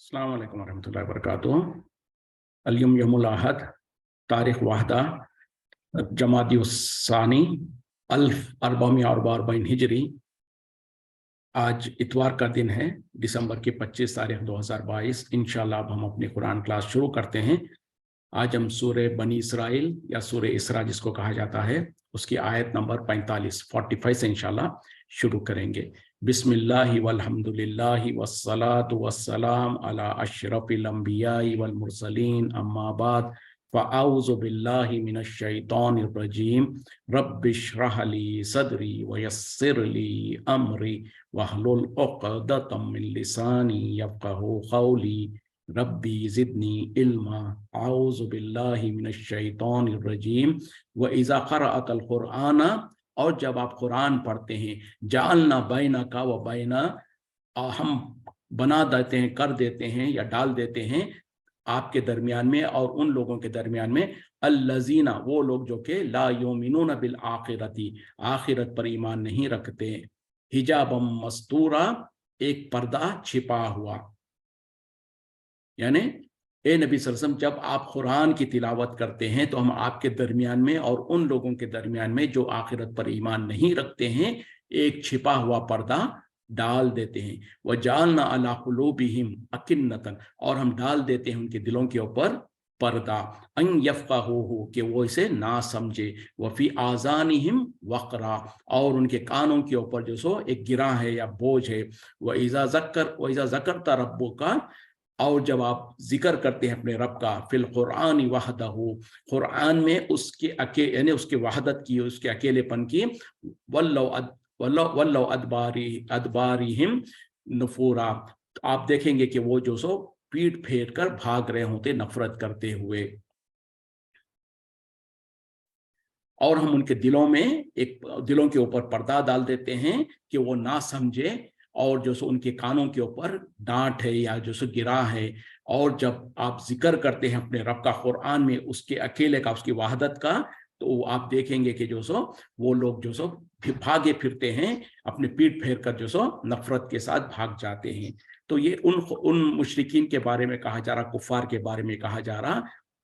अस्सलाम वालेकुम रहमतुल्लाहि व बरकातुहू। अल-यौम यौमुल अहद, तारीख वाहदा जमादी उस्सानी 1444 हिजरी। आज इतवार का दिन है, दिसंबर की 25 तारीख 2022। इंशाल्लाह अब हम अपनी कुरान क्लास शुरू करते हैं। आज हम सूरे बनी इसराइल या सूरे इसरा जिसको कहा जाता है, उसकी आयत नंबर 45 से इंशाल्लाह शुरू करेंगे। बिस्मिल्लाहि वल्हम्दुलिल्लाहि वस्सलातु वस्सलाम अला अशरफिल अंबियाई वल मुरसलीन अम्मा बाद फ़अऊज़ु बिल्लाहि मिनश शैतानिर रजीम रब्बिश्रह ली सदरी वयस्सिर ली अमरी वहलुल उक़दतम मिन लिसानी यफ़क़हू क़ौली रब्बी ज़िदनी इल्मा आऊज़ु बिल्लाहि मिनश शैतानिर रजीम व इज़ा क़रअतल क़ुरआन, और जब आप कुरान पढ़ते हैं, जालना बैनका व बैना, हम बना देते हैं, कर देते हैं या डाल देते हैं आपके दरमियान में और उन लोगों के दरमियान में, अल्लज़ीना वो लोग जो कि ला युमिनून बिल आखिरती आखिरत पर ईमान नहीं रखते, हिजाबम मस्तूरा एक पर्दा छिपा हुआ। यानी ए नबी सल्लल्लाहु अलैहि वसल्लम, जब आप कुरान की तिलावत करते हैं तो हम आपके दरमियान में और उन लोगों के दरमियान में जो आखिरत पर ईमान नहीं रखते हैं एक छिपा हुआ पर्दा डाल देते हैं। वजालना अला कुलूबिहिम अकिन्नतन, और हम डाल देते हैं उनके दिलों के ऊपर पर्दा, अन यफ़क़हूहु कि वो इसे ना समझे, वफ़ी आज़ानिहिम वक़रा, और उनके कानों के ऊपर जो सो एक गिरा है या बोझ है। व इज़ा ज़करता रब्बुका, और जब आप जिक्र करते हैं अपने रब का, फिल कुरान वहदहू कुरान में उसके यानी उसके वहदत की, उसके अकेलेपन की, वल्लौ अदबारिहिम नुफूरा, तो आप देखेंगे कि वो जो सो पीठ फेर कर भाग रहे होते नफरत करते हुए। और हम उनके दिलों के ऊपर पर्दा डाल देते हैं कि वो ना समझे, और जो सो उनके कानों के ऊपर डांट है या जो सो गिरा है। और जब आप जिक्र करते हैं अपने रब का कुरान में, उसके अकेले का, उसकी वहदत का, तो आप देखेंगे कि जो सो वो लोग जो सो भागे फिरते हैं, अपने पीठ फेर कर जो सो नफरत के साथ भाग जाते हैं। तो ये उन मुशरिकीन के बारे में कहा जा रहा, कुफार के बारे में कहा जा रहा,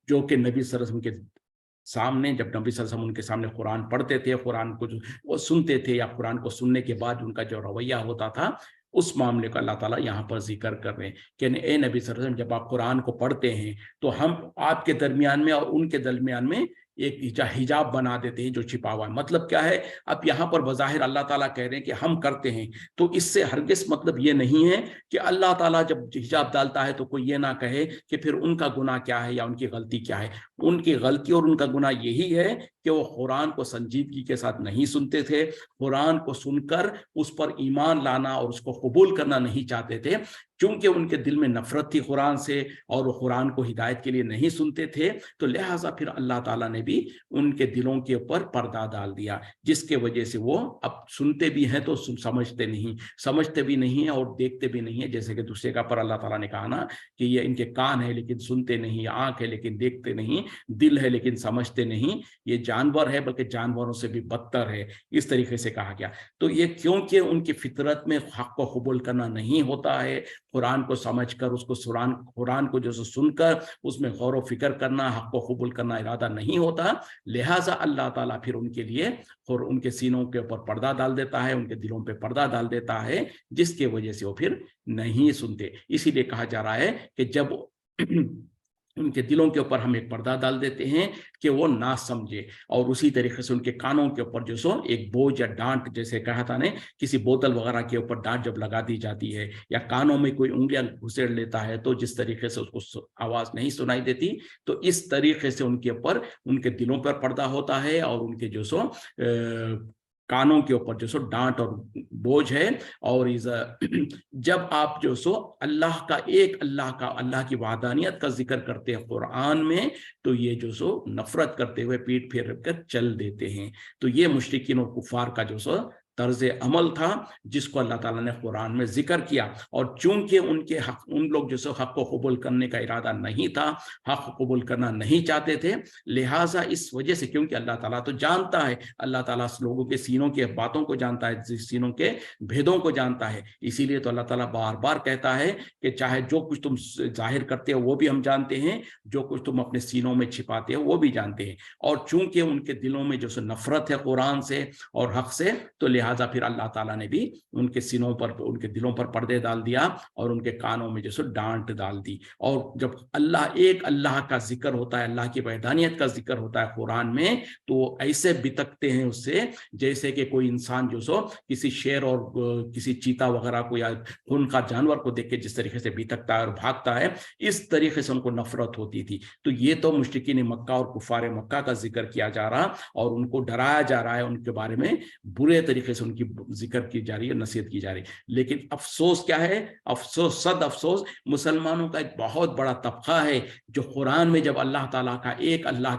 जो कि नबी सल्लल्लाहु अलैहि वसल्लम के सामने, जब नबी सल्लल्लाहु अलैहि वसल्लम उनके सामने कुरान पढ़ते थे, कुरान को वो सुनते थे, या कुरान को सुनने के बाद उनका जो रवैया होता था, उस मामले का अल्लाह ताला यहाँ पर जिक्र कर रहे हैं कि ए नबी सल्लल्लाहु अलैहि वसल्लम, जब आप कुरान को पढ़ते हैं तो हम आपके दरमियान में और उनके दरमियान में एक हिजाब बना देते हैं जो छिपा हुआ है। मतलब क्या है, अब यहाँ पर बज़ाहिर अल्लाह ताला कह रहे हैं कि हम करते हैं, तो इससे हरगिज़ मतलब ये नहीं है कि अल्लाह ताला जब हिजाब डालता है तो कोई ये ना कहे कि फिर उनका गुनाह क्या है या उनकी गलती क्या है। उनकी गलती और उनका गुनाह यही है कि वो कुरान को संजीदगी के साथ नहीं सुनते थे, कुरान को सुनकर उस पर ईमान लाना और उसको कबूल करना नहीं चाहते थे। चूंकि उनके दिल में नफरत थी कुरान से और वो कुरान को हिदायत के लिए नहीं सुनते थे, तो लिहाजा फिर अल्लाह ताला ने भी उनके दिलों के ऊपर पर्दा डाल दिया, जिसके वजह से वो अब सुनते भी हैं तो समझते भी नहीं है और देखते भी नहीं है। जैसे कि दूसरे का पर अल्लाह ताला ने कहा ना कि ये इनके कान है लेकिन सुनते नहीं, आंख है लेकिन देखते नहीं, दिल है लेकिन समझते नहीं, ये जानवर है बल्कि जानवरों से भी बदतर है, इस तरीके से कहा गया। तो ये क्योंकि उनकी फितरत में हक को कबूल करना नहीं होता है, कुरान को समझकर उसको कुरान को जो सुनकर उसमें गौर व फिक्र करना, हक को कबूल करना इरादा नहीं होता, लिहाजा अल्लाह ताला फिर उनके लिए और उनके सीनों के ऊपर पर्दा डाल देता है, उनके दिलों पे पर्दा डाल देता है, जिसके वजह से वो फिर नहीं सुनते। इसीलिए कहा जा रहा है कि जब उनके दिलों के ऊपर हम एक पर्दा डाल देते हैं कि वो ना समझे, और उसी तरीके से उनके कानों के ऊपर जो सो एक बोझ या डांट, जैसे कहा था ने, किसी बोतल वगैरह के ऊपर डांट जब लगा दी जाती है या कानों में कोई उंगलियां घुसेड़ लेता है तो जिस तरीके से उसको आवाज नहीं सुनाई देती, तो इस तरीके से उनके ऊपर, उनके दिलों पर पर्दा होता है और उनके जो सो कानों के ऊपर जो सो डांट और बोझ है। और जब आप जो सो अल्लाह की वादानियत का जिक्र करते हैं कुरान में, तो ये जो सो नफरत करते हुए पीठ फेर कर चल देते हैं। तो ये मुशरिकीन और कुफार का जो सो तर्ज अमल था जिसको अल्लाह ताला ने कुरान में जिक्र किया। और चूंकि उनके हक, उन लोग जो हक को कबूल करने का इरादा नहीं था, हक कबूल करना नहीं चाहते थे, लिहाजा इस वजह से, क्योंकि अल्लाह ताला तो जानता है, अल्लाह ताला लोगों के सीनों के बातों को जानता है, सीनों के भेदों को जानता है, इसीलिए तो अल्लाह ताला बार बार कहता है कि चाहे जो कुछ तुम जाहिर करते हो वो भी हम जानते हैं, जो कुछ तुम अपने सीनों में छिपाते हो वो भी जानते हैं। और चूंकि उनके दिलों में जो नफरत है कुरान से और हक से, तो लिहाजा फिर अल्लाह ताला ने भी उनके सीनों पर, उनके दिलों पर पर्दे डाल दिया और उनके कानों में जो डांट डाल दी। और जब एक अल्लाह का जिक्र होता है, अल्लाह की वहदानियत का जिक्र होता है कुरान में, तो ऐसे बितकते हैं उससे जैसे कि कोई इंसान जो किसी शेर और किसी चीता वगैरह को या खून का जानवर को देख के जिस तरीके से बितकता है और भागता है, इस तरीके से उनको नफरत होती थी। तो ये तो मुश्रिकीन मक्का और कुफार मक्का का जिक्र किया जा रहा और उनको डराया जा रहा है, उनके बारे में बुरे तरीके से उनकी जिक्र की जा रही है, नसीहत की जा रही है। लेकिन अफसोस क्या है, अफसोस सद अफसोस, मुसलमानों का एक बहुत बड़ा तबका है जो कुरान में जब अल्लाह ताला का एक अल्लाह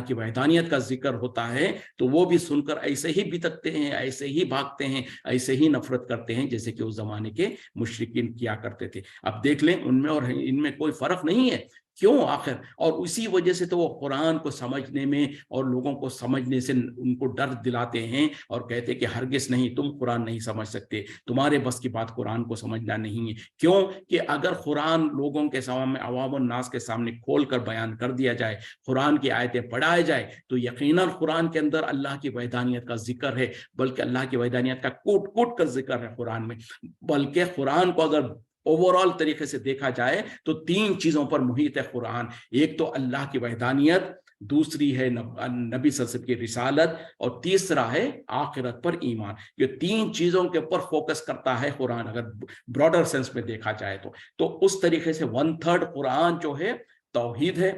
की वहदानियत का जिक्र होता है तो वो भी सुनकर ऐसे ही बितकते हैं, ऐसे ही भागते हैं, ऐसे ही नफरत करते हैं जैसे कि उस जमाने के मुशरिकीन किया करते थे। अब देख लें, उनमें और इनमें कोई फर्क नहीं है, क्यों आखिर? और उसी वजह से तो वो कुरान को समझने में और लोगों को समझने से उनको डर दिलाते हैं और कहते हैं कि हरगिज़ नहीं, तुम कुरान नहीं समझ सकते, तुम्हारे बस की बात कुरान को समझना नहीं है। क्यों? कि अगर कुरान लोगों के सामने, अवाम नास के सामने खोल कर बयान कर दिया जाए, कुरान की आयतें पढ़ाए जाए, तो यकीनन कुरान के अंदर अल्लाह की वहदानियत का जिक्र है, बल्कि अल्लाह की वहदानियत का कूट कूट कर जिक्र है कुरान में। बल्कि कुरान को अगर ओवरऑल तरीके से देखा जाए तो 3 चीजों पर मुहित है कुरान। एक तो अल्लाह की वहदानियत, दूसरी है नबी सल्लल्लाहु अलैहि वसल्लम की रिसालत, और तीसरा है आखिरत पर ईमान। ये 3 चीजों के ऊपर फोकस करता है कुरान, अगर ब्रॉडर सेंस में देखा जाए तो उस तरीके से 1/3 कुरान जो है तौहीद है,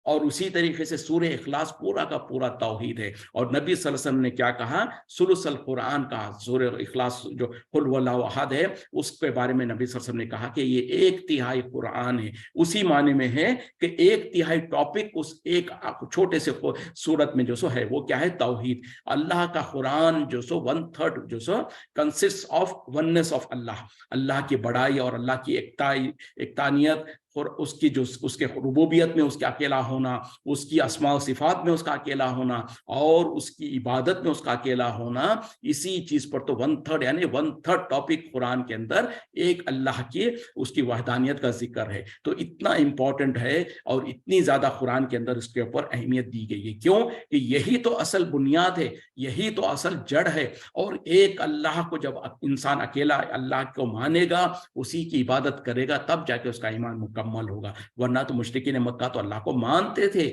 और उसी तरीके से सूरह इखलास पूरा का पूरा तौहीद है। और नबी सल्लल्लाहु अलैहि वसल्लम ने क्या कहा, सुलुसल कुरान का, सूरह इखलास जो कुल हुवल्लाहु अहद है उसके बारे में नबी सल्लल्लाहु अलैहि वसल्लम ने कहा कि ये 1/3 कुरान है। उसी माने में है कि 1/3 टॉपिक उस एक छोटे से सूरत में जो है वो क्या है, तौहीद। अल्लाह का Quran 1/3 consist of oneness of Allah, Allah की बड़ाई और अल्लाह की एकतानियत, और उसकी जो उसके रुबूबियत में उसका अकेला होना, उसकी अस्मा व सिफात में उसका अकेला होना, और उसकी इबादत में उसका अकेला होना, इसी चीज पर तो 1/3 यानी 1/3 टॉपिक कुरान के अंदर एक अल्लाह की उसकी वहदानियत का जिक्र है। तो इतना इंपॉर्टेंट है और इतनी ज्यादा कुरान के अंदर इसके ऊपर अहमियत दी गई है। क्यों? कि यही तो असल बुनियाद है, यही तो असल जड़ है। और एक अल्लाह को जब इंसान अकेला अल्लाह को मानेगा, उसी की इबादत करेगा, तब जाके उसका ईमान मुकम्मल होगा। वरना तो मुश्रिकीन मक्का तो अल्लाह को मानते थे,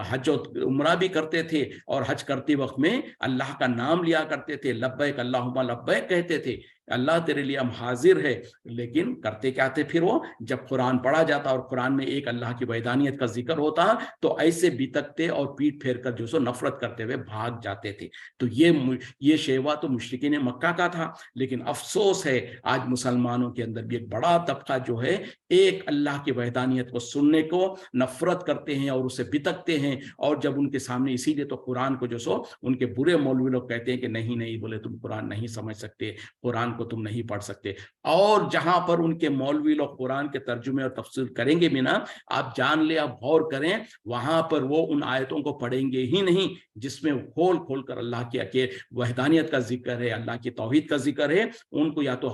हज और उम्रा भी करते थे, और हज करते वक्त में अल्लाह का नाम लिया करते थे, लब्बैक अल्लाहुम्मा लब्बैक कहते थे, अल्लाह तेरे लिए हम हाजिर है। लेकिन करते क्या थे फिर वो, जब कुरान पढ़ा जाता और कुरान में एक अल्लाह की वहदानियत का जिक्र होता तो ऐसे बितकते और पीठ फेर कर जो नफरत करते हुए भाग जाते थे। तो ये शेवा तो मुश्रिकीन मक्का का था। लेकिन अफसोस है आज मुसलमानों के अंदर भी एक बड़ा तबका जो है एक अल्लाह की वहदानियत को सुनने को नफरत करते हैं और उसे बितकते हैं। और जब उनके सामने, इसीलिए तो कुरान को उनके बुरे मौलवी लोग कहते हैं कि नहीं नहीं, बोले तुम कुरान नहीं समझ सकते, कुरान को तुम नहीं पढ़ सकते। और जहां पर उनके मौलवी लोग कुरान के तर्जुमे और तफसीर करेंगे भी ना, आप जान ले, आप गौर करें, वहां पर वो उन आयतों को पढ़ेंगे ही नहीं जिसमें खोल खोल कर अल्लाह की वहदानियत का जिक्र है, अल्लाह की तौहीद का जिक्र है। उनको या तो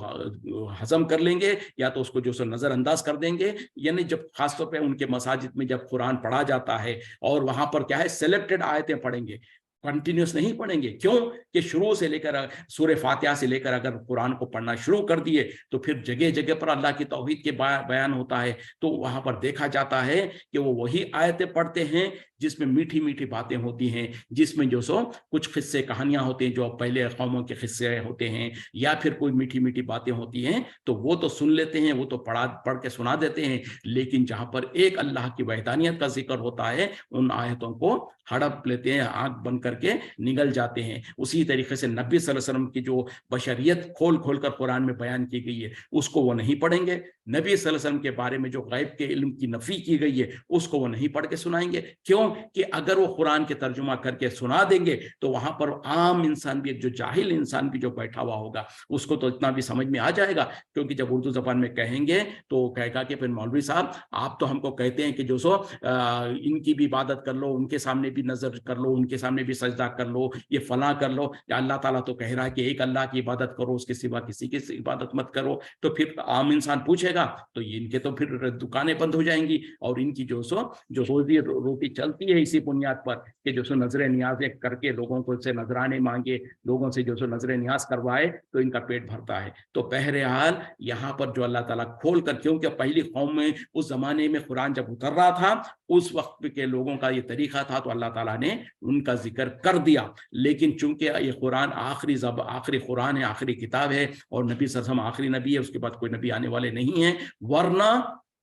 हजम कर लेंगे या तो उसको नजरअंदाज कर देंगे। यानी जब खासतौर पर उनके मसाजिद में जब कुरान पढ़ा जाता है और वहां पर क्या है, सिलेक्टेड आयतें पढ़ेंगे, कंटिन्यूस नहीं पढ़ेंगे। क्यों? कि शुरू से लेकर सूरह फातिहा से लेकर अगर कुरान को पढ़ना शुरू कर दिए तो फिर जगह जगह पर अल्लाह की तौहीद के बयान होता है। तो वहां पर देखा जाता है कि वो वही आयतें पढ़ते हैं जिसमें मीठी मीठी बातें होती हैं, जिसमें कुछ किस्से कहानियां होती हैं जो पहले कौमों के किस्से होते हैं, या फिर कोई मीठी मीठी बातें होती हैं, तो वो तो सुन लेते हैं, वो तो पढ़ के सुना देते हैं। लेकिन जहां पर एक अल्लाह की वहदानियत का जिक्र होता है, उन आयतों को हड़प लेते हैं, आंख बंद कर करके निगल जाते हैं। उसी तरीके से नबी सल्लल्लाहु अलैहि वसल्लम की जो बशरियत खोल खोल कर कुरान में बयान की गई है उसको वो नहीं पढ़ेंगे। नबी सल्लल्लाहु अलैहि वसल्लम के बारे में जो गैब के इल्म की नफी की गई है उसको वो नहीं पढ़ के सुनाएंगे। क्यों कि अगर वो कुरान के तर्जुमा करके सुना देंगे तो वहां पर आम इंसान भी, जो जाहिल इंसान भी जो बैठा हुआ होगा उसको तो इतना भी समझ में आ जाएगा, क्योंकि जब उर्दू जबान में कहेंगे तो कहेगा कि फिर मौलवी साहब आप तो हमको कहते हैं कि जो सो इनकी भी इबादत कर लो, उनके सामने भी नजर कर लो, उनके सामने भी सजदा कर लो, ये फला कर लो, या अल्लाह ताला तो कह रहा है कि एक अल्लाह की इबादत करो, उसके सिवा किसी की इबादत मत करो। तो फिर आम इंसान पूछेगा तो इनके तो फिर दुकानें बंद हो जाएंगी और इनकी जो रोजी रोटी चलती है इसी बुनियाद पर कि जो सो नजर नियाज करके लोगों को से नजराने मांगे, लोगों से जो सो नजर नियाज करवाए तो इनका पेट भरता है। तो बहरहाल यहाँ पर जो अल्लाह ताला खोल कर, क्योंकि पहली कौम में उस जमाने में कुरान जब उतर रहा था उस वक्त के लोगों का ये तरीका था तो अल्लाह ताला ने उनका जिक्र कर दिया। लेकिन चूंकि ये कुरान आखिरी कुरान है, आखिरी किताब है और नबी सल्लल्लाहु अलैहि वसल्लम आखिरी नबी है, उसके बाद कोई नबी आने वाले नहीं है। वरना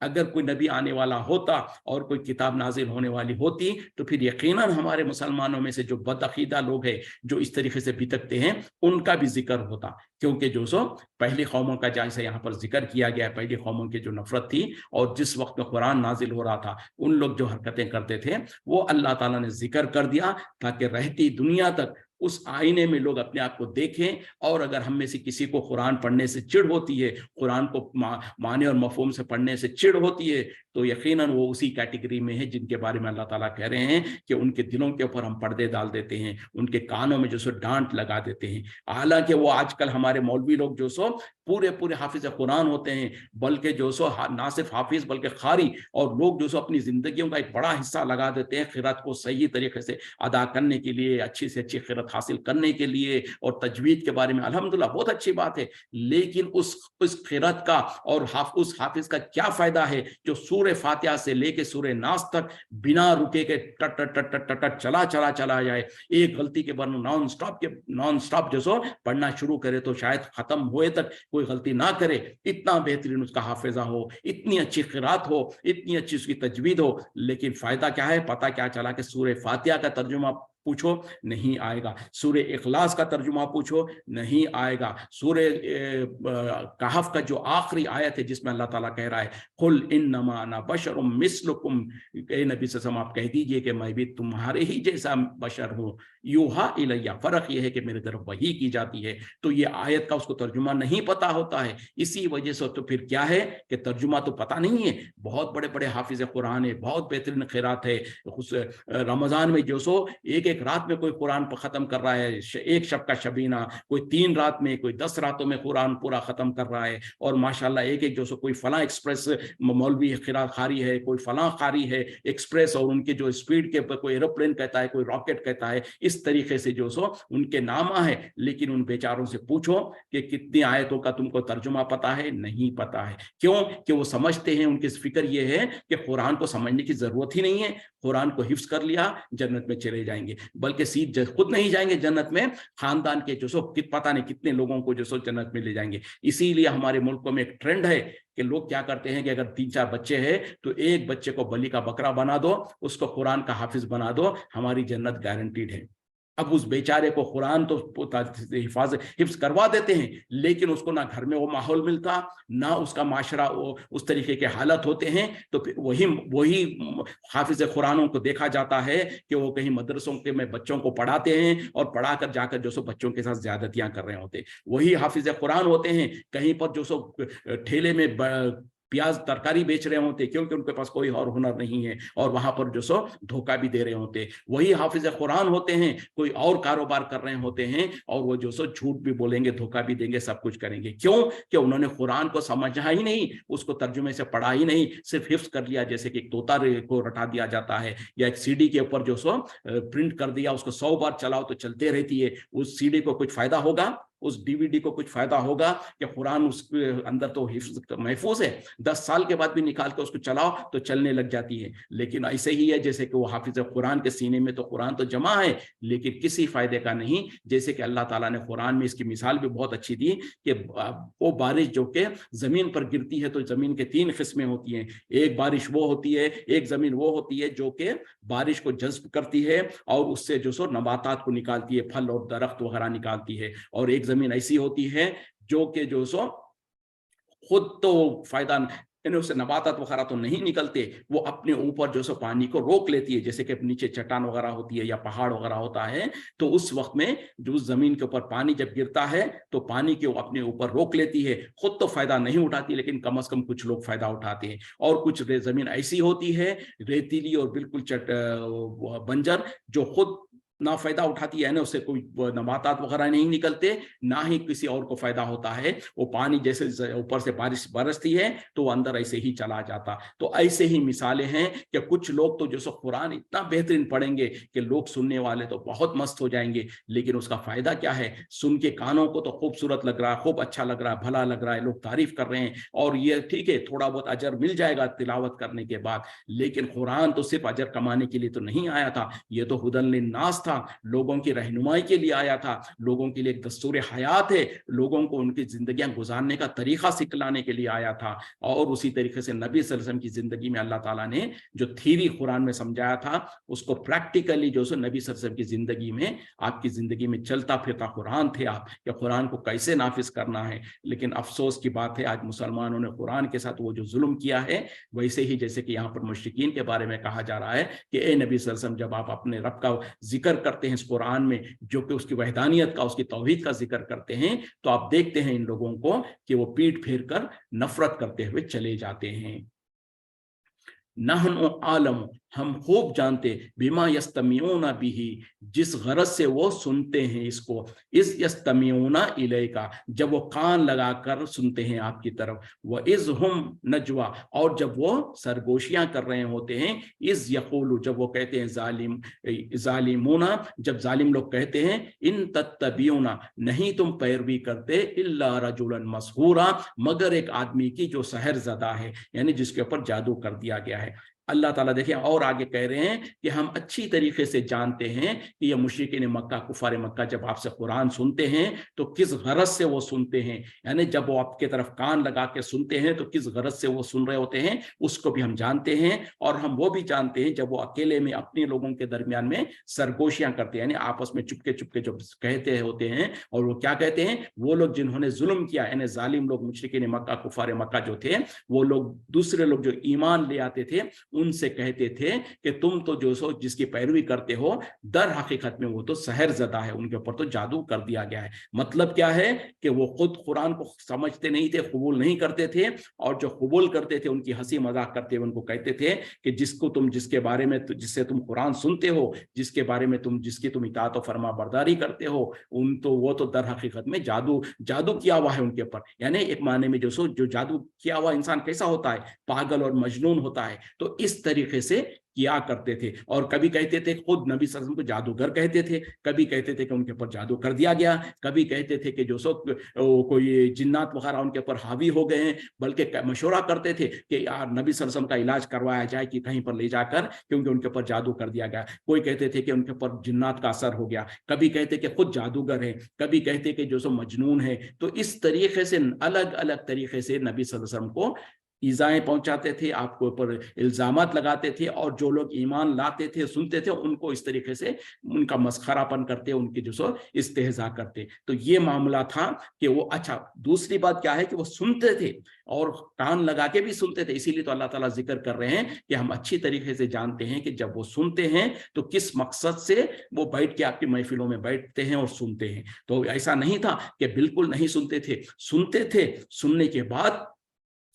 अगर कोई नबी आने वाला होता और कोई किताब नाजिल होने वाली होती तो फिर यकीनन हमारे मुसलमानों में से जो बदअकीदा लोग हैं, जो इस तरीके से बितकते हैं, उनका भी जिक्र होता। क्योंकि जो सो पहली कौमों का जैसे यहाँ पर जिक्र किया गया है, पहली कौमों की जो नफरत थी और जिस वक्त में कुरान नाजिल हो रहा था उन लोग जो हरकतें करते थे वो अल्लाह ताला ने जिक्र कर दिया ताकि रहती दुनिया तक उस आईने में लोग अपने आप को देखें। और अगर हम में से किसी को कुरान पढ़ने से चिढ़ होती है, कुरान को माने और मफहूम से पढ़ने से चिढ़ होती है, तो यकीनन वो उसी कैटेगरी में है जिनके बारे में अल्लाह ताला कह रहे हैं कि उनके दिलों के ऊपर हम पर्दे डाल देते हैं, उनके कानों में जो सो डांट लगा देते हैं। हालांकि वो आजकल हमारे मौलवी लोग जो सो पूरे पूरे हाफिज कुरान होते हैं, बल्कि जो सो ना सिर्फ हाफिज बल्कि खारी, और लोग जो सो अपनी जिंदगियों का एक बड़ा हिस्सा लगा देते हैं खिरात को सही तरीके से अदा करने के लिए, अच्छी से अच्छी खिरात हासिल करने के लिए। और तजवीद के बारे में अल्हम्दुलिल्लाह बहुत अच्छी बात है, लेकिन उस खिरात का और उस हाफिज का क्या फायदा है जो सूरह फातिहा से लेके सूरह नास तक बिना रुके के टट टट टट टट टट चला जाए, एक गलती के बाद नॉन स्टॉप जो सो पढ़ना शुरू करे तो शायद खत्म हुए तक कोई गलती ना करे। इतना बेहतरीन उसका हाफिजा हो, इतनी अच्छी खिरात हो, इतनी अच्छी उसकी तजवीद हो, लेकिन फायदा क्या है? पता क्या चला कि सूरह फातिहा का तर्जुमा पूछो नहीं आएगा, सूरह इखलास का तर्जुमा पूछो नहीं आएगा, सूरह कहफ का जो आखिरी आयत है जिसमें अल्लाह ताला कह रहा है कुल इन्नमा अना बशरुम मिस्लुकुम, नबी सल्लल्लाहु अलैहि वसल्लम आप कह दीजिए कि मैं भी तुम्हारे ही जैसा बशर हूँ, यूहा इलैया, फर्क यह है कि मेरी तरफ वही की जाती है। तो ये आयत का उसको तर्जुमा नहीं पता होता है, इसी वजह से तो फिर क्या है कि तर्जुमा तो पता नहीं है। बहुत बड़े बड़े हाफिज कुरान है, बहुत बेहतरीन खिरात है, उस रमजान में जो सो एक रात में कोई कुरान पर खत्म कर रहा है, एक शब का शबीना, कोई 3 रात में, कोई 10 रातों में कुरान पूरा खत्म कर रहा है। और माशाल्लाह एक जो सो कोई फला एक्सप्रेस मौलवी खिरात खारी है, कोई फला खारी है एक्सप्रेस, और उनके जो स्पीड के ऊपर कोई एरोप्लेन कहता है, कोई रॉकेट कहता है, इस तरीके से जो सो उनके नामा है। लेकिन उन बेचारों से पूछो कि कितनी आयतों का तुमको तर्जुमा पता है? नहीं पता है। क्यों? कि वो समझते हैं, उनकी फिक्र ये है कि कुरान को समझने की जरूरत ही नहीं है, कुरान को हिफ्ज कर लिया जन्नत में चले जाएंगे, बल्कि सीध खुद नहीं जाएंगे जन्नत में, खानदान के जो सो पता नहीं कितने लोगों को जो सो जन्नत में ले जाएंगे। इसीलिए हमारे मुल्कों में एक ट्रेंड है कि लोग क्या करते हैं कि अगर 3-4 बच्चे हैं तो एक बच्चे को बलि का बकरा बना दो, उसको कुरान का हाफिज बना दो, हमारी जन्नत गारंटीड है। अब उस बेचारे को कुरान तो हिफ्ज करवा देते हैं, लेकिन उसको ना घर में वो माहौल मिलता, ना उसका माशरा उस तरीके के हालत होते हैं। तो फिर वही हाफिज कुरानों को देखा जाता है कि वो कहीं मदरसों के में बच्चों को पढ़ाते हैं और पढ़ाकर जाकर जो सो बच्चों के साथ ज्यादतियां कर रहे होते। वही हाफिज कुरान होते हैं कहीं पर जो सो ठेले में प्याज तरकारी बेच रहे होते, क्योंकि उनके पास कोई और हुनर नहीं है, और वहां पर जो सो धोखा भी दे रहे होते। वही हाफिज कुरान होते हैं कोई और कारोबार कर रहे होते हैं, और वो जो सो झूठ भी बोलेंगे, धोखा भी देंगे, सब कुछ करेंगे। क्यों? कि उन्होंने कुरान को समझा ही नहीं, उसको तर्जुमे से पढ़ा ही नहीं, सिर्फ हिफ्ज कर लिया, जैसे कि एक तोता को रटा दिया जाता है, या एक सीडी के ऊपर जो सो प्रिंट कर दिया, उसको 100 बार चलाओ तो चलते रहती है, उस सीडी को कुछ फायदा होगा? उस DVD को कुछ फायदा होगा कि कुरान उसके अंदर तो महफूज है, 10 साल के बाद भी निकाल के उसको चलाओ तो चलने लग जाती है। लेकिन ऐसे ही है जैसे कि वो हाफिज कुरान के सीने में तो कुरान तो जमा है लेकिन किसी फायदे का नहीं। जैसे कि अल्लाह ताला ने कुरान में इसकी मिसाल भी बहुत अच्छी दी कि वो बारिश जो कि जमीन पर गिरती है तो जमीन के 3 किस्में होती हैं। एक बारिश वो होती है, एक जमीन वो होती है जो कि बारिश को जज्ब करती है और उससे जो सो नबातात को निकालती है, फल और दरख्त वगैरह निकालती है। और एक जमीन ऐसी होती है जो कि जो सो खुद तो फायदा यानी उससे नबातात वगैरह तो नहीं निकलते, वो अपने ऊपर जो सो पानी को रोक लेती है। जैसे कि नीचे चट्टान वगैरह होती है या पहाड़ वगैरह होता है तो उस वक्त में जो उस जमीन के ऊपर पानी जब गिरता है तो पानी के अपने ऊपर रोक लेती है। खुद तो फायदा नहीं उठाती लेकिन कम से कम कुछ लोग फायदा उठाते हैं। और कुछ जमीन ऐसी होती है रेतीली और बिल्कुल बंजर जो खुद ना फायदा उठाती है ना, उससे कोई नबातात वगैरह नहीं निकलते, ना ही किसी और को फायदा होता है। वो पानी जैसे ऊपर से बारिश बरसती है तो अंदर ऐसे ही चला जाता। तो ऐसे ही मिसालें हैं कि कुछ लोग तो जैसे कुरान इतना बेहतरीन पढ़ेंगे कि लोग सुनने वाले तो बहुत मस्त हो जाएंगे, लेकिन उसका फायदा क्या है? सुन के कानों को तो खूबसूरत लग रहा है, खूब अच्छा लग रहा है, भला लग रहा है, लोग तारीफ कर रहे हैं और ये ठीक है थोड़ा बहुत अजर मिल जाएगा तिलावत करने के बाद। लेकिन कुरान तो सिर्फ अजर कमाने के लिए तो नहीं आया था, ये तो हुदन लिन्नास था, लोगों की रहनुमाई के लिए आया था, लोगों के लिए एक दस्तूर हयात है, लोगों को उनकी जिंदगियां गुजारने का तरीका सिखलाने के लिए आया था। और उसी तरीके से नबी सल्लल्लाहु अलैहि वसल्लम की जिंदगी में अल्लाह ताला ने जो थ्योरी कुरान में समझाया था उसको प्रैक्टिकली जो सो नबी सल्लल्लाहु अलैहि वसल्लम की जिंदगी में, आपकी जिंदगी में चलता फिरता कुरान थे आप, या कुरान को कैसे नाफिज करना है। लेकिन अफसोस की बात है आज मुसलमानों ने कुरान के साथ वो जो जुल्म किया है, वैसे ही जैसे कि यहाँ पर मुश्रिकीन के बारे में कहा जा रहा है कि ए नबी सल्लल्लाहु अलैहि वसल्लम जब आप अपने रब का जिक्र करते हैं इस कुरान में जो कि उसकी वहदानियत का, उसकी तौहीद का जिक्र करते हैं, तो आप देखते हैं इन लोगों को कि वो पीठ फेर कर नफरत करते हुए चले जाते हैं। नहनु आलम, हम खूब जानते, बिमा यस्तमिऊना बिही, जिस गरज से वो सुनते हैं इसको, इस यस्तमिऊना इलैका, जब वो कान लगाकर सुनते हैं आपकी तरफ, व इज हम नजवा, और जब वो सरगोशियां कर रहे होते हैं, इस यकूलु, जब वो कहते हैं जालिमूना, जब जालिम लोग कहते हैं, इन तत्तबिऊना, नहीं तुम पैरवी करते, इल्ला रजुलन मसहूरा, मगर एक आदमी की जो सहरज़दा है, यानी जिसके ऊपर जादू कर दिया गया है। अल्लाह ताला देखिए और आगे कह रहे हैं कि हम अच्छी तरीके से जानते हैं कि ये मुशरिकीन मक्का, कुफार मक्का जब आपसे कुरान सुनते हैं तो किस गरज से वो सुनते हैं, यानी जब वो आपके तरफ कान लगा के सुनते हैं तो किस गरज से वो सुन रहे होते हैं, उसको भी हम जानते हैं। और हम वो भी जानते हैं जब वो अकेले में अपने लोगों के दरमियान में सरगोशियां करते हैं, यानी आपस में चुपके चुपके जो कहते होते हैं, और वो क्या कहते हैं, वो लोग जिन्होंने जुल्म किया, यानी जालिम लोग, मुशरिकीन मक्का, कुफार मक्का जो थे, वो लोग दूसरे लोग जो ईमान ले आते थे उनसे कहते थे कि तुम तो जो सो जिसकी पैरवी करते हो, दर हकीकत में वो तो सहरज़दा है, उनके ऊपर तो जादू कर दिया गया है। मतलब क्या है कि वो खुद कुरान को समझते नहीं थे, कबूल नहीं करते थे, और जो कबूल करते थे उनकी हंसी मजाक करते हुए उनको कहते थे कि जिसके बारे में जिससे तुम कुरान सुनते हो, जिसके बारे में जिसकी तुम इताअत और फरमा बरदारी करते हो, वो तो दर हकीकत में जादू किया हुआ है उनके ऊपर। यानी एक माने में जो जादू किया हुआ इंसान कैसा होता है, पागल और मजनून होता है। तो इस तरीके से किया करते थे। और कभी कहते थे, खुद नबी सल्लल्लाहु अलैहि वसल्लम को जादूगर कहते थे, कभी कहते थे कि उनके ऊपर जादू कर दिया गया, कभी कहते थे कि जो सो कोई जिन्नात वगैरह उनके ऊपर हावी हो गए हैं, बल्कि मशवरा करते थे कि यार नबी सल्लल्लाहु अलैहि वसल्लम का इलाज करवाया जाए कि कहीं पर ले जाकर, क्योंकि उनके ऊपर जादू कर दिया गया। कोई कहते थे कि उनके ऊपर जिन्नात का असर हो गया, कभी कहते कि खुद जादूगर है, कभी कहते कि जो सो मजनून है। तो इस तरीके से अलग अलग तरीके से नबी सल्लल्लाहु अलैहि वसल्लम को ईज़ाएं पहुंचाते थे, आपके ऊपर इल्जामात लगाते थे, और जो लोग ईमान लाते थे, सुनते थे, उनको इस तरीके से उनका मस्खरापन करते, उनकी जो सो इस्तेहजा करते। तो ये मामला था कि वो, अच्छा दूसरी बात क्या है कि वो सुनते थे और कान लगा के भी सुनते थे। इसीलिए तो अल्लाह ताला जिक्र कर रहे हैं कि हम अच्छी तरीके से जानते हैं कि जब वो सुनते हैं तो किस मकसद से वो बैठ के आपकी महफिलों में बैठते हैं और सुनते हैं। तो ऐसा नहीं था कि बिल्कुल नहीं सुनते थे, सुनते थे, सुनने के बाद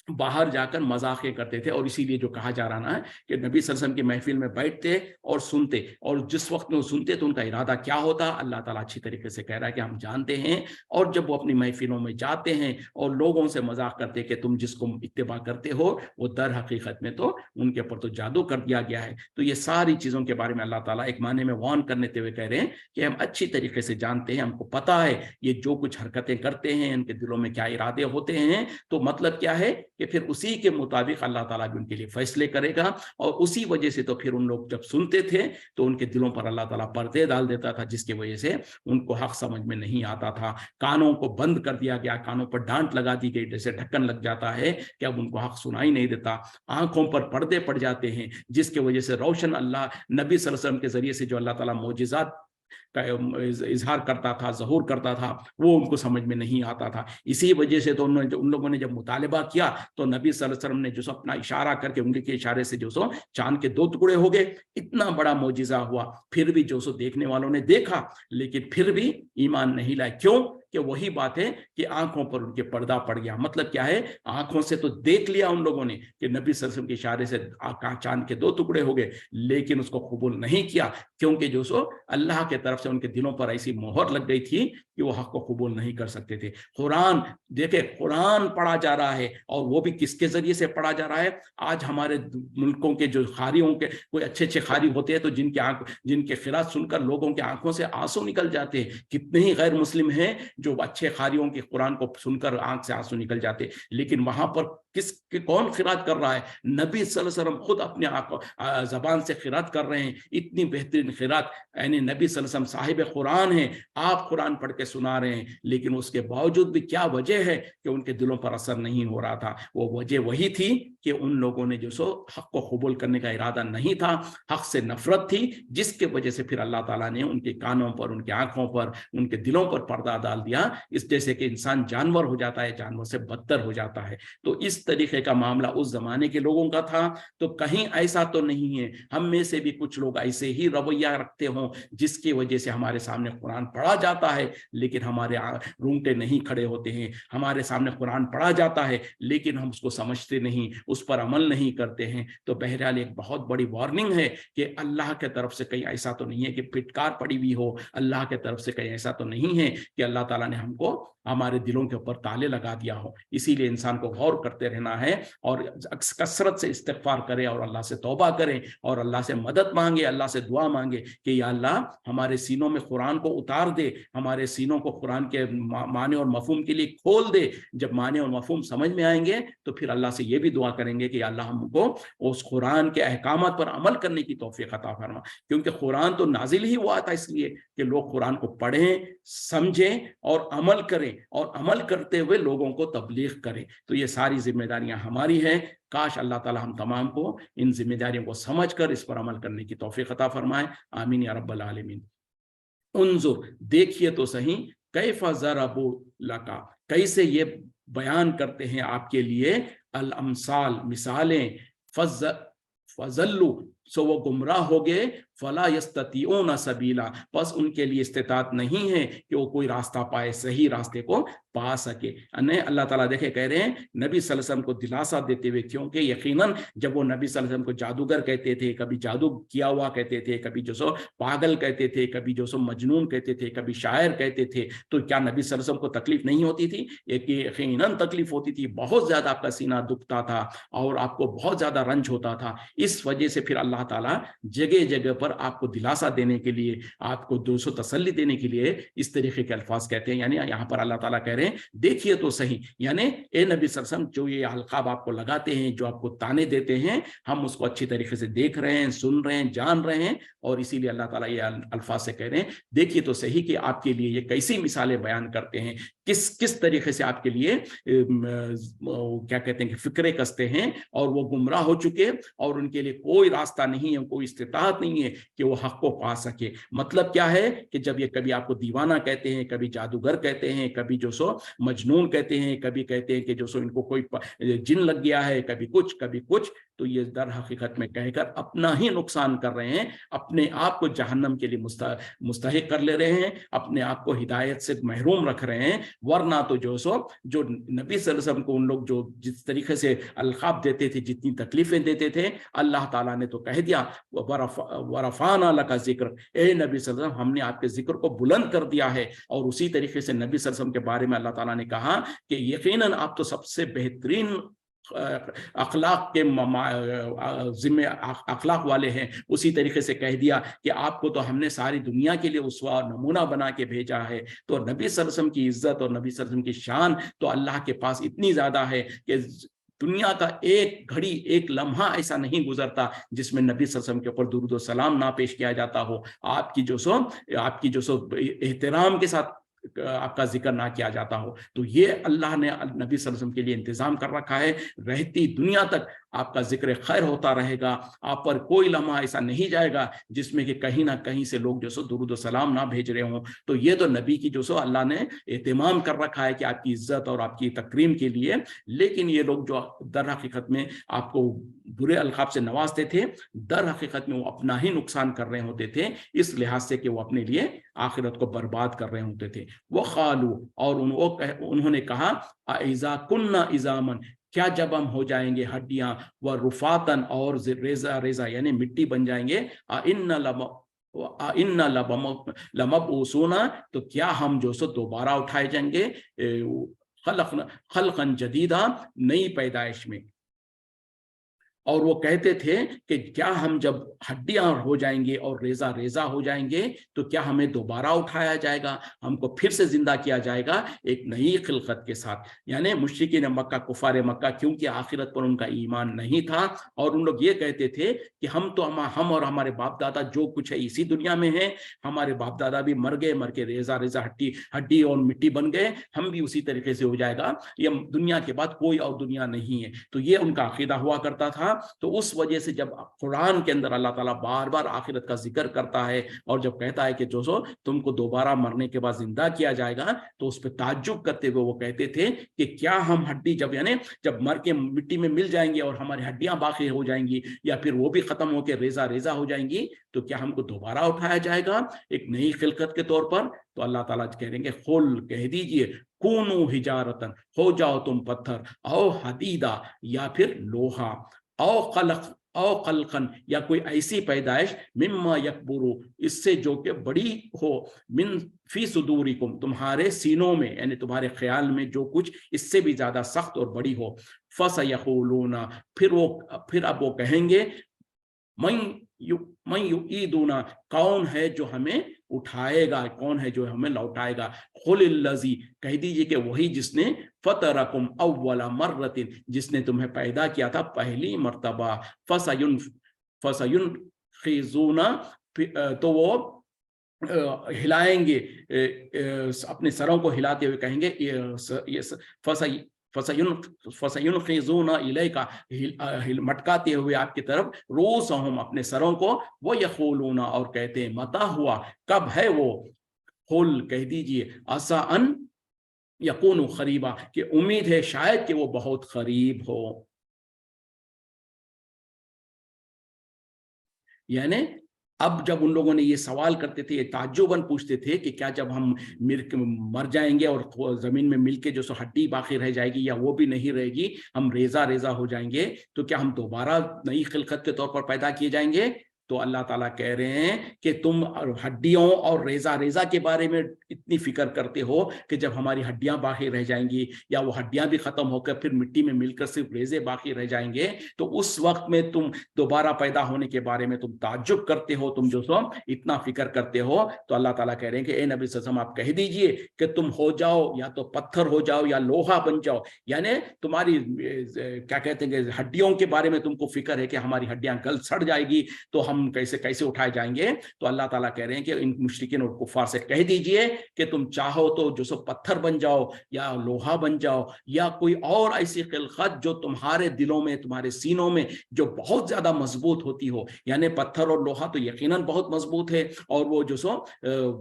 बाहर जाकर मजाकें करते थे। और इसीलिए जो कहा जा रहा है कि नबी सल्लल्लाहु अलैहि वसल्लम की महफिल में बैठते और सुनते, और जिस वक्त में वो सुनते तो उनका इरादा क्या होता, अल्लाह ताला अच्छी तरीके से कह रहा है कि हम जानते हैं। और जब वो अपनी महफिलों में जाते हैं और लोगों से मजाक करते कि तुम जिसको इत्तिबा करते हो वो दर हकीकत में तो उनके ऊपर तो जादू कर दिया गया है। तो ये सारी चीज़ों के बारे में अल्लाह ताला एक माने में वार्न करने हुए कह रहे हैं कि हम अच्छी तरीके से जानते हैं, हमको पता है ये जो कुछ हरकतें करते हैं इनके दिलों में क्या इरादे होते हैं। तो मतलब क्या है कि फिर उसी के मुताबिक अल्लाह ताला भी उनके लिए फैसले करेगा। और उसी वजह से तो फिर उन लोग जब सुनते थे तो उनके दिलों पर अल्लाह ताला पर्दे डाल देता था, जिसकी वजह से उनको हक समझ में नहीं आता था। कानों को बंद कर दिया गया, कानों पर डांट लगा दी गई, जैसे ढक्कन लग जाता है कि अब उनको हक सुनाई नहीं देता। आंखों पर पर्दे पड़ जाते हैं, जिसकी वजह से रोशन अल्लाह नबी सल्लल्लाहु अलैहि वसल्लम के जरिए से जो अल्लाह ताला मौजिज़ात का इजहार करता था, ज़हूर करता था, वो उनको समझ में नहीं आता था। इसी वजह से तो उन लोगों ने जब मुतालिबा किया तो नबी सल्लल्लाहु अलैहि वसल्लम ने जो सो अपना इशारा करके उंगली के इशारे से जो सो चांद के 2 टुकड़े हो गए। इतना बड़ा मौजिज़ा हुआ, फिर भी जो सो देखने वालों ने देखा लेकिन फिर भी ईमान नहीं लाए। क्यों? कि वही बात है कि आंखों पर उनके पर्दा पड़ गया। मतलब क्या है, आंखों से तो देख लिया उन लोगों ने कि नबी सल्लल्लाहु अलैहि वसल्लम के इशारे से चांद के 2 टुकड़े हो गए, लेकिन उसको कबूल नहीं किया, क्योंकि जो सो अल्लाह के तरफ से उनके दिलों पर ऐसी मोहर लग गई थी कि वो हक को कबूल नहीं कर सकते थे। कुरान देखे, कुरान पढ़ा जा रहा है, और वो भी किसके जरिए से पढ़ा जा रहा है। आज हमारे मुल्कों के जो खारियों के कोई अच्छे अच्छे खारी होते हैं तो जिनके खिरात सुनकर लोगों के आंखों से आंसू निकल जाते हैं। कितने ही गैर मुस्लिम हैं जो अच्छे खारियों के कुरान को सुनकर आंख से आंसू निकल जाते, लेकिन वहां पर कौन खिरात कर रहा है? नबी सल्लल्लाहु अलैहि वसल्लम खुद अपने जबान से खिरात कर रहे हैं। इतनी बेहतरीन खिरात, यानी नबी सल्लल्लाहु अलैहि वसल्लम साहिब कुरान है, आप कुरान पढ़ के सुना रहे हैं, लेकिन उसके बावजूद भी क्या वजह है कि उनके दिलों पर असर नहीं हो रहा था? वो वजह वही थी कि उन लोगों ने जो सो हक को कबूल करने का इरादा नहीं था, हक से नफरत थी, जिसके वजह से फिर अल्लाह ताला ने उनके कानों पर, उनके आंखों पर, उनके दिलों पर पर्दा डाल दिया। इस जैसे कि इंसान जानवर हो जाता है, जानवर से बदतर हो जाता है। तो इस तरीके का मामला उस जमाने के लोगों का था। तो कहीं ऐसा तो नहीं है हम में से भी कुछ लोग ऐसे ही रवैया रखते हों, जिसकी वजह से हमारे सामने कुरान पढ़ा जाता है लेकिन हमारे रूंगटे नहीं खड़े होते हैं। हमारे सामने कुरान पढ़ा जाता है लेकिन हम उसको समझते नहीं, उस पर अमल नहीं करते हैं। तो बहरहाल एक बहुत बड़ी वार्निंग है कि अल्लाह के तरफ से कहीं ऐसा तो नहीं है कि फिटकार पड़ी हुई हो, अल्लाह के तरफ से कहीं ऐसा तो नहीं है कि अल्लाह ताला ने हमको हमारे दिलों के ऊपर ताले लगा दिया हो। इसीलिए इंसान को गौर करते रहना है और कसरत से इस्तिग़फ़ार करे और अल्लाह से तौबा करें और अल्लाह से मदद मांगे, अल्लाह से दुआ मांगे कि या अल्लाह हमारे सीनों में कुरान को उतार दे, हमारे सीनों को कुरान के माने और मफहूम के लिए खोल दे। जब माने और मफहूम समझ में आएंगे तो फिर अल्लाह से ये भी दुआ करेंगे कि अल्लाह हमको उस कुरान के अहकामात पर अमल करने की तौफीक अता फरमा। क्योंकि कुरान तो नाजिल ही हुआ था इसलिए कि लोग कुरान को पढ़ें, समझें और अमल करें, और अमल करते हुए लोगों को तबलीग करें। तो ये सारी जिम्मेदारियां हमारी हैं। काश अल्लाह ताला हम तमाम को इन जिम्मेदारियों को समझकर इस पर अमल करने की तौफीक अता फरमाए। आमीन या रब्बल आलमीन। उन्जुर, देखिए तो सही, कैफा ज़रबू लका, कैसे ये बयान करते हैं आपके लिए, अल अमसाल, मिसालें, फजल्लू, सो वो गुमराह हो गए, फला यस्ततीऊन सबीला, बस उनके लिए इस्तिताअत नहीं है कि वो कोई रास्ता पाए, सही रास्ते को पा सके। अल्लाह ताला देखे कह रहे हैं नबी सल्लल्लाहु अलैहि वसल्लम को दिलासा देते हुए, क्योंकि यकीनन जब वो नबी सल्लल्लाहु अलैहि वसल्लम को जादूगर कहते थे, कभी जादू किया हुआ कहते थे, कभी जो सो पागल कहते थे, कभी जो सो मजनून कहते थे, कभी शायर कहते थे, तो क्या नबी सल्लल्लाहु अलैहि वसल्लम को तकलीफ नहीं होती थी? यकीनन तकलीफ होती थी, बहुत ज्यादा आपका सीना दुखता था और आपको बहुत ज्यादा रंज होता था। इस वजह से फिर अल्लाह ताला जगह जगह पर आपको दिलासा देने के लिए, आपको दोस्तों तसल्ली देने के लिए इस तरीके के अल्फाज कहते हैं। यानी यहाँ पर अल्लाह ताला कह रहे हैं देखिए तो सही, यानी ए नबी सल्लल्लाहु अलैहि वसल्लम, जो ये अलकाब आपको लगाते हैं, जो आपको ताने देते हैं, हम उसको अच्छी तरीके से देख रहे हैं, सुन रहे हैं, जान रहे हैं। और इसीलिए अल्लाह ताला ये अल्फाज से कह रहे हैं देखिए तो सही कि आपके लिए ये कैसी मिसालें बयान करते हैं, किस किस तरीके से आपके लिए क्या कहते हैं कि फिक्रे कसते हैं, और वो गुमराह हो चुके और उनके लिए कोई रास्ता नहीं है, कोई इस्तिताअत नहीं है कि वो हक को पा सके। मतलब क्या है कि जब ये कभी आपको दीवाना कहते हैं, कभी जादूगर कहते हैं, कभी जो सो मजनून कहते हैं, कभी कहते हैं कि जो सो इनको कोई जिन लग गया है, कभी कुछ कभी कुछ, تو یہ در حقیقت میں کہہ کر اپنا ہی نقصان کر رہے ہیں، اپنے آپ کو جہنم کے لیے مستحق کر لے رہے ہیں، اپنے آپ کو ہدایت سے محروم رکھ رہے ہیں۔ ورنہ تو جو نبی صلی اللہ علیہ وسلم کو ان لوگ جو جس طریقے سے القاب دیتے تھے، جتنی تکلیفیں دیتے تھے، اللہ تعالیٰ نے تو کہہ دیا ورفعنا لک ذکر، اے نبی صلی اللہ علیہ وسلم ہم نے آپ کے ذکر کو بلند کر دیا ہے۔ اور اسی طریقے سے نبی صلی اللہ علیہ وسلم کے بارے میں اللہ تعالیٰ نے کہا کہ یقیناً آپ تو سب سے بہترین اخلاق کے ذمہ اخلاق والے ہیں۔ اسی طریقے سے کہہ دیا کہ آپ کو تو ہم نے ساری دنیا کے لیے اسوہ اور نمونہ بنا کے بھیجا ہے۔ تو نبی صلی اللہ علیہ وسلم کی عزت اور نبی صلی اللہ علیہ وسلم کی شان تو اللہ کے پاس اتنی زیادہ ہے کہ دنیا کا ایک گھڑی، ایک لمحہ ایسا نہیں گزرتا جس میں نبی صلی اللہ علیہ وسلم کے اوپر درود و سلام نہ پیش کیا جاتا ہو، آپ کی جو سو احترام کے ساتھ آپ کا ذکر نہ کیا جاتا ہو۔ تو یہ اللہ نے نبی صلی اللہ علیہ وسلم کے لیے انتظام کر رکھا ہے، رہتی دنیا تک آپ کا ذکر خیر ہوتا رہے گا، آپ پر کوئی لمحہ ایسا نہیں جائے گا جس میں کہ کہیں نہ کہیں سے لوگ درود و سلام نہ بھیج رہے ہوں۔ تو یہ تو نبی کی اللہ نے اہتمام کر رکھا ہے کہ آپ کی عزت اور آپ کی تکریم کے لیے۔ لیکن یہ لوگ جو در حقیقت میں آپ کو برے القاب سے نوازتے تھے، در حقیقت میں وہ اپنا ہی نقصان کر رہے ہوتے تھے، اس لحاظ سے کہ وہ اپنے لیے آخرت کو برباد کر رہے ہوتے تھے۔ وقالوا، اور انہوں نے کہا اذا كنا عظاما، کیا جب ہم ہو جائیں گے ہڈیاں، ورفاتن، اور ریزہ ریزہ یعنی مٹی بن جائیں گے، ان لمبعوثون، تو کیا ہم دوبارہ اٹھائے جائیں گے، خلقا جدیدہ، نئی پیدائش میں۔ اور وہ کہتے تھے کہ کیا ہم جب ہڈیاں ہو جائیں گے اور ریزہ ریزہ ہو جائیں گے تو کیا ہمیں دوبارہ اٹھایا جائے گا، ہم کو پھر سے زندہ کیا جائے گا ایک نئی خلقت کے ساتھ۔ یعنی مشرکین مکہ، کفار مکہ، کیونکہ آخرت پر ان کا ایمان نہیں تھا، اور ان لوگ یہ کہتے تھے کہ ہم اور ہمارے باپ دادا جو کچھ ہے اسی دنیا میں ہے، ہمارے باپ دادا بھی مر گئے، مر کے ریزہ ریزہ ہڈی اور مٹی بن گئے، ہم بھی اسی طریقے سے ہو جائے گا، یہ دنیا کے بعد کوئی اور دنیا نہیں ہے۔ تو یہ ان کا عقیدہ ہوا کرتا تھا۔ تو اس وجہ سے جب قرآن کے اندر اللہ تعالیٰ بار بار آخرت کا ذکر کرتا ہے اور جب کہتا ہے کہ تم کو دوبارہ مرنے کے بعد زندہ کیا جائے گا، تو اس پہ تعجب کرتے ہوئے وہ کہتے تھے کہ کیا ہم ہڈی جب مر کے مٹی میں مل جائیں گے اور ہماری ہڈیاں باقی ہو جائیں گی، یا پھر وہ بھی ختم ہو کے ریزہ ریزہ ہو جائیں گی، تو کیا ہم کو دوبارہ اٹھایا جائے گا ایک نئی خلقت کے طور پر؟ تو اللہ تعالیٰ کہہ دیں گے کہہ دیجئے کونو حجارتن، ہو جاؤ تم پتھر، او حدیدہ، یا پھر لوہا، او خلقن، یا کوئی ایسی پیدائش، مما یکبرو، اس سے جو کہ بڑی ہو، من فی صدورکم، تمہارے سینوں میں، یعنی تمہارے خیال میں جو کچھ اس سے بھی زیادہ سخت اور بڑی ہو۔ فسیقولون، پھر اب وہ کہیں گے، من یعیدنا، کون ہے جو ہمیں اٹھائے گا، کون ہے جو ہمیں لوٹائے گا؟ قل الذی، کہہ دیجئے کہ وہی جس نے فطرکم اول مرۃ، جس نے تمہیں پیدا کیا تھا پہلی مرتبہ، فسینخزون، تو وہ ہلائیں گے، اپنے سروں کو ہلاتے ہوئے کہیں گے، فسینخزون الیک، مٹکاتے ہوئے آپ کی طرف، رؤوسہم، اپنے سروں کو، ویقولون، اور کہتے ہیں متی ہوا، کب ہے وہ؟ قل، کہہ دیجئے، عسیٰ ان یکون قریبا، کہ امید ہے شاید کہ وہ بہت قریب ہو۔ یعنی اب جب ان لوگوں نے یہ سوال کرتے تھے، یہ تعجباً پوچھتے تھے کہ کیا جب ہم مر جائیں گے اور زمین میں مل کے جو ہڈی باقی رہ جائے گی یا وہ بھی نہیں رہے گی، ہم ریزہ ریزہ ہو جائیں گے، تو کیا ہم دوبارہ نئی خلقت کے طور پر پیدا کیے جائیں گے؟ تو اللہ تعالیٰ کہہ رہے ہیں کہ تم ہڈیوں اور ریزہ ریزہ کے بارے میں اتنی فکر کرتے ہو کہ جب ہماری ہڈیاں باقی رہ جائیں گی یا وہ ہڈیاں بھی ختم ہو کر پھر مٹی میں مل کر صرف ریزے باقی رہ جائیں گے، تو اس وقت میں تم دوبارہ پیدا ہونے کے بارے میں تم تعجب کرتے ہو، تم اتنا فکر کرتے ہو۔ تو اللہ تعالیٰ کہہ رہے ہیں کہ اے نبی صلی اللہ علیہ وسلم، آپ کہہ دیجئے کہ تم ہو جاؤ، یا تو پتھر ہو جاؤ یا لوہا بن جاؤ۔ یعنی تمہاری کیا کہتے ہیں کہ ہڈیوں کے بارے میں تم کو فکر ہے کہ ہماری ہڈیاں گل سڑ جائے گی تو ہم हम कैसे कैसे उठाए जाएंगे। तो अल्लाह ताला कह रहे हैं कि इन मुशरिकीन और कुफार से कह दीजिए कि तुम चाहो तो जो सो पत्थर बन जाओ या लोहा बन जाओ या कोई और ऐसी खिलकत जो तुम्हारे दिलों में, तुम्हारे सीनों में जो बहुत ज्यादा मजबूत होती हो। यानी पत्थर और लोहा तो यकीनन बहुत मजबूत है और वो जो सो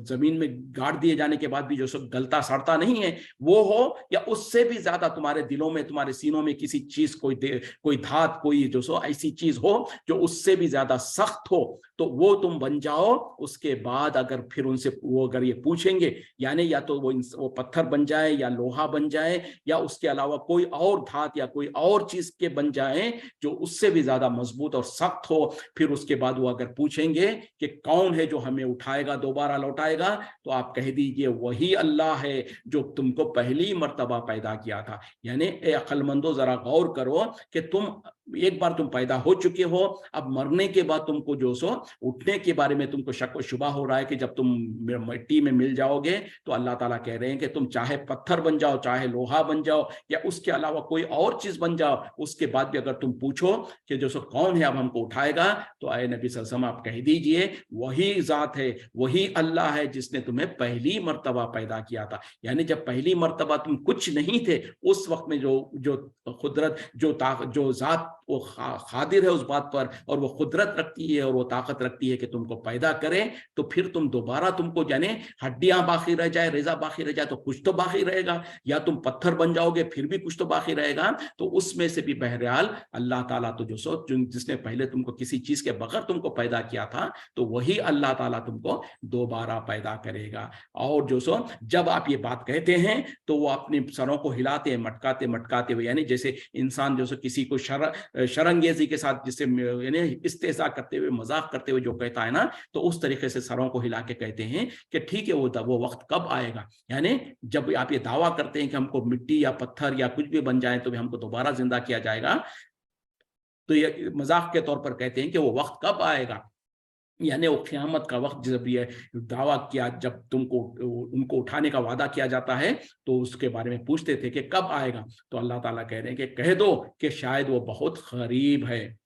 जमीन में गाड़ दिए जाने के बाद भी जो सो गलता सड़ता नहीं है, वो हो, या उससे भी ज्यादा तुम्हारे दिलों में, तुम्हारे सीनों में किसी चीज कोई धात, कोई जो सो ऐसी चीज हो जो उससे भी ज्यादा सख्त हो, तो वो तुम बन जाओ। उसके बाद अगर फिर उनसे वो अगर ये पूछेंगे, यानी या तो वो पत्थर बन जाए या लोहा बन जाए या उसके अलावा कोई और धात या कोई और चीज के बन जाए जो उससे भी ज्यादा मजबूत और सख्त हो, फिर उसके बाद वो अगर पूछेंगे कि कौन है जो हमें उठाएगा, दोबारा लौटाएगा, तो आप कह दीजिए वही अल्लाह है जो तुमको पहली मर्तबा पैदा किया था। यानी ए अक्लमंदो जरा गौर करो कि तुम एक बार तुम पैदा हो चुके हो, अब मरने के बाद तुमको जो सो उठने के बारे में तुमको शक व शुबा हो रहा है कि जब तुम मिट्टी में मिल जाओगे, तो अल्लाह ताला कह रहे हैं कि तुम चाहे पत्थर बन जाओ, चाहे लोहा बन जाओ या उसके अलावा कोई और चीज बन जाओ, उसके बाद भी अगर तुम पूछो कि जो सो कौन है अब हमको उठाएगा, तो आए नबी सल्लल्लाहु अलैहि वसल्लम आप कह दीजिए वही जात है, वही अल्लाह है जिसने तुम्हें पहली मर्तबा पैदा किया था। यानी जब पहली मर्तबा तुम कुछ नहीं थे, उस वक्त में जो जो कुदरत, जो जात वो खादिर है उस बात पर, और वो कुदरत रखती है और वो ताकत रखती है कि तुमको पैदा करे, तो फिर तुम दोबारा, तुमको जाने हड्डियां बाकी रह जाए, रेजा बाकी रह जाए, तो कुछ तो बाकी रहेगा, या तुम पत्थर बन जाओगे फिर भी कुछ तो बाकी रहेगा। तो उसमें से भी बहरहाल अल्लाह ताला तो जो सो जिसने पहले तुमको किसी चीज के बगैर तुमको पैदा किया था, तो वही अल्लाह ताला तुमको दोबारा पैदा करेगा। और जो सो जब आप ये बात कहते हैं तो वो अपने सरों को हिलाते हैं, मटकाते मटकाते हुए, यानी जैसे इंसान जो सो किसी को शरंगेजी के साथ, जिससे यानी इस्तेज़ा करते हुए, मजाक करते हुए जो कहता है ना, तो उस तरीके से सरों को हिला के कहते हैं कि ठीक है, वो वक्त कब आएगा। यानी जब आप ये दावा करते हैं कि हमको मिट्टी या पत्थर या कुछ भी बन जाए तो भी हमको दोबारा जिंदा किया जाएगा, तो ये मजाक के तौर पर कहते हैं कि वो वक्त कब आएगा। यानी वो क़यामत का वक्त, जब ये दावा किया, जब तुमको उनको उठाने का वादा किया जाता है, तो उसके बारे में पूछते थे कि कब आएगा, तो अल्लाह ताला कह रहे हैं कि कह दो कि शायद वो बहुत करीब है।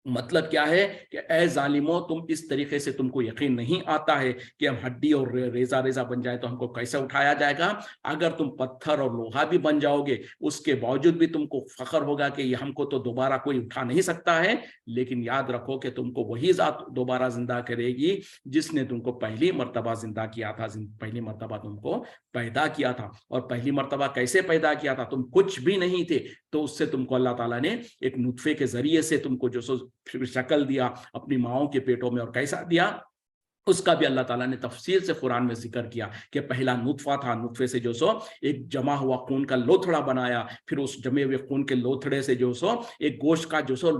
मतलब क्या है कि ए जालिमो, तुम इस तरीके से तुमको यकीन नहीं आता है कि हम हड्डी और रेजा रेजा बन जाए तो हमको कैसे उठाया जाएगा। अगर तुम पत्थर और लोहा भी बन जाओगे, उसके बावजूद भी तुमको फख्र होगा कि ये हमको तो दोबारा कोई उठा नहीं सकता है, लेकिन याद रखो कि तुमको वही जात दोबारा जिंदा करेगी जिसने तुमको पहली मर्तबा जिंदा किया था, पहली मर्तबा तुमको पैदा किया था। और पहली मर्तबा कैसे पैदा किया था, तुम कुछ भी नहीं थे, तो उससे तुमको अल्लाह ताला ने एक नुत्फे के जरिए से तुमको जो सो फिर शक्ल दिया अपनी माओं के पेटों में, और कैसा दिया उसका भी अल्लाह ताला ने तफसील से कुरान में जिक्र किया कि पहला नुत्फा था, नुत्फे से जो सो एक जमा हुआ खून का लोथड़ा बनाया, फिर उस जमे हुए खून के लोथड़े से जो सो एक गोश्त का जो सो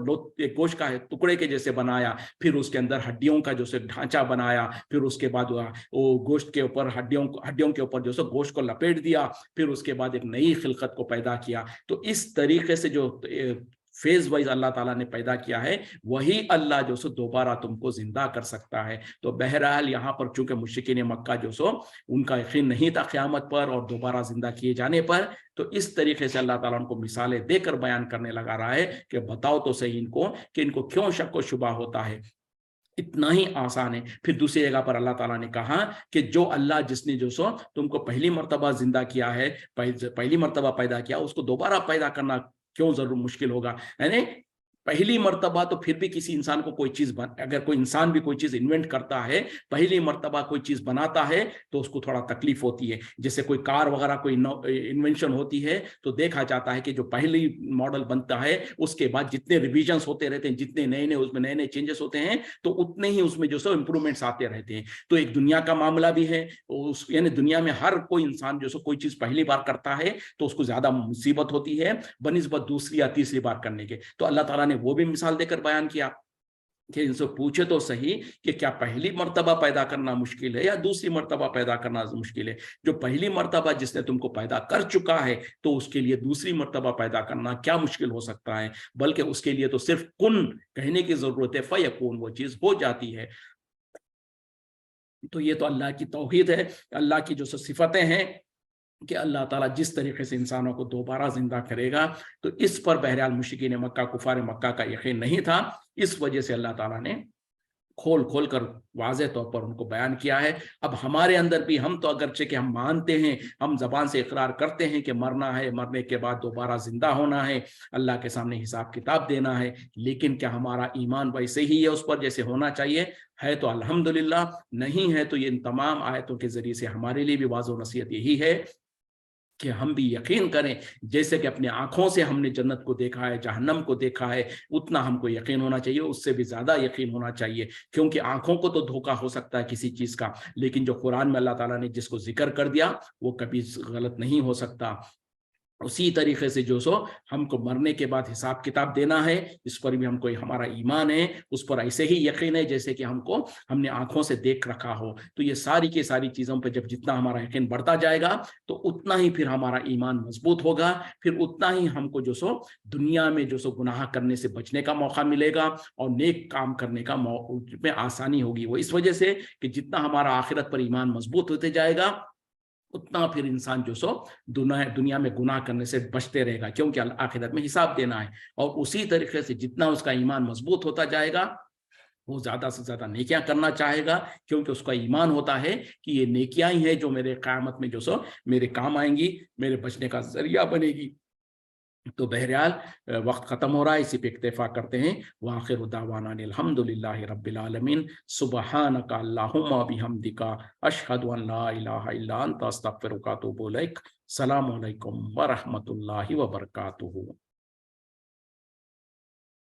एक गोश्त का टुकड़े के जैसे बनाया, फिर उसके अंदर हड्डियों का जो सो ढांचा बनाया, फिर उसके बाद वो गोश्त के ऊपर हड्डियों के ऊपर जो सो गोश्त को लपेट दिया, फिर उसके बाद एक नई खिलकत को पैदा किया। तो इस तरीके से जो फेज वाइज अल्लाह ताला ने पैदा किया है, वही अल्लाह जो सो दोबारा तुमको जिंदा कर सकता है। तो बहरहाल यहाँ पर चूंकि मुशरिकीन मक्का जो सो उनका यकीन नहीं था क़यामत पर और दोबारा जिंदा किए जाने पर, तो इस तरीके से अल्लाह ताला उनको मिसालें देकर बयान करने लगा रहा है कि बताओ तो सही इनको कि इनको क्यों शक व शुबा होता है, इतना ही आसान है। फिर दूसरी जगह पर अल्लाह ताला ने कहा कि जो अल्लाह जिसने जो सो तुमको पहली मर्तबा जिंदा किया है, पहली मर्तबा पैदा किया, उसको दोबारा पैदा करना क्यों जरूर मुश्किल होगा। यानी पहली मर्तबा तो फिर भी किसी इंसान को कोई चीज अगर कोई इंसान भी कोई चीज इन्वेंट करता है, पहली मर्तबा कोई चीज बनाता है, तो उसको थोड़ा तकलीफ होती है। जैसे कोई कार वगैरह कोई इन्वेंशन होती है, तो देखा जाता है कि जो पहली मॉडल बनता है उसके बाद जितने रिविजन्स होते रहते हैं, जितने नए नए उसमें नए नए चेंजेस होते हैं, तो उतने ही उसमें जो सो इंप्रूवमेंट्स आते रहते हैं। तो एक दुनिया का मामला भी है, यानी दुनिया में हर कोई इंसान जो सो कोई चीज पहली बार करता है तो उसको ज्यादा मुसीबत होती है बनिस्बत दूसरी या तीसरी बार करने के। तो अल्लाह ताला ने वो भी मिसाल देकर बयान किया कि इनसे पूछे तो सही कि क्या पहली मर्तबा पैदा करना मुश्किल है या दूसरी मर्तबा पैदा करना मुश्किल है। जो पहली मर्तबा जिसने तुमको पैदा कर चुका है, तो उसके लिए दूसरी मर्तबा पैदा करना क्या मुश्किल हो सकता है, बल्कि उसके लिए तो सिर्फ कुन कहने की जरूरत है, फयकून, वो चीज हो जाती है। तो ये तो अल्लाह की तौहीद है, अल्लाह की जो सिफतें हैं कि अल्लाह ताला जिस तरीके से इंसानों को दोबारा जिंदा करेगा, तो इस पर बहरहाल मुशरिकीन मक्का, कुफार मक्का का यकीन नहीं था। इस वजह से अल्लाह ताला ने کھول کھول کر واضح طور پر ان کو بیان کیا ہے۔ اب ہمارے اندر بھی، ہم تو اگرچہ کہ ہم مانتے ہیں، ہم زبان سے اقرار کرتے ہیں کہ مرنا ہے، مرنے کے بعد دوبارہ زندہ ہونا ہے، اللہ کے سامنے حساب کتاب دینا ہے، لیکن کیا ہمارا ایمان ویسے ہی ہے اس پر جیسے ہونا چاہیے؟ ہے تو الحمدللہ، نہیں ہے تو یہ ان تمام آیتوں کے ذریعے سے ہمارے لیے بھی واضح و نصیحت یہی ہے کہ ہم بھی یقین کریں، جیسے کہ اپنے آنکھوں سے ہم نے جنت کو دیکھا ہے، جہنم کو دیکھا ہے، اتنا ہم کو یقین ہونا چاہیے، اس سے بھی زیادہ یقین ہونا چاہیے، کیونکہ آنکھوں کو تو دھوکا ہو سکتا ہے کسی چیز کا، لیکن جو قرآن میں اللہ تعالیٰ نے جس کو ذکر کر دیا وہ کبھی غلط نہیں ہو سکتا۔ اسی طریقے سے جو سو ہم کو مرنے کے بعد حساب کتاب دینا ہے، اس پر بھی ہم کو ہمارا ایمان ہے، اس پر ایسے ہی یقین ہے جیسے کہ ہم نے آنکھوں سے دیکھ رکھا ہو۔ تو یہ ساری کی ساری چیزوں پہ جب جتنا ہمارا یقین بڑھتا جائے گا تو اتنا ہی پھر ہمارا ایمان مضبوط ہوگا، پھر اتنا ہی ہم کو جو سو دنیا میں جو سو گناہ کرنے سے بچنے کا موقع ملے گا اور نیک کام کرنے کا میں آسانی ہوگی۔ وہ اس وجہ سے کہ جتنا ہمارا آخرت پر ایمان مضبوط ہوتے جائے گا اتنا پھر انسان جو سو دنیا میں گناہ کرنے سے بچتے رہے گا، کیونکہ آخرت میں حساب دینا ہے۔ اور اسی طریقے سے جتنا اس کا ایمان مضبوط ہوتا جائے گا وہ زیادہ سے زیادہ نیکیاں کرنا چاہے گا، کیونکہ اس کا ایمان ہوتا ہے کہ یہ نیکیاں ہی ہیں جو میرے قیامت میں جو سو میرے کام آئیں گی، میرے بچنے کا ذریعہ بنے گی۔ تو بہرحال وقت ختم ہو رہا ہے، اسی پہ اکتفا کرتے ہیں۔ وآخر دعوانا الحمدللہ رب العالمین، سبحانک اللہم و بحمدک، اشہد ان لا الہ الا انت، استغفرک و اتوب الیک۔ السلام علیکم ورحمۃ اللہ وبرکاتہ۔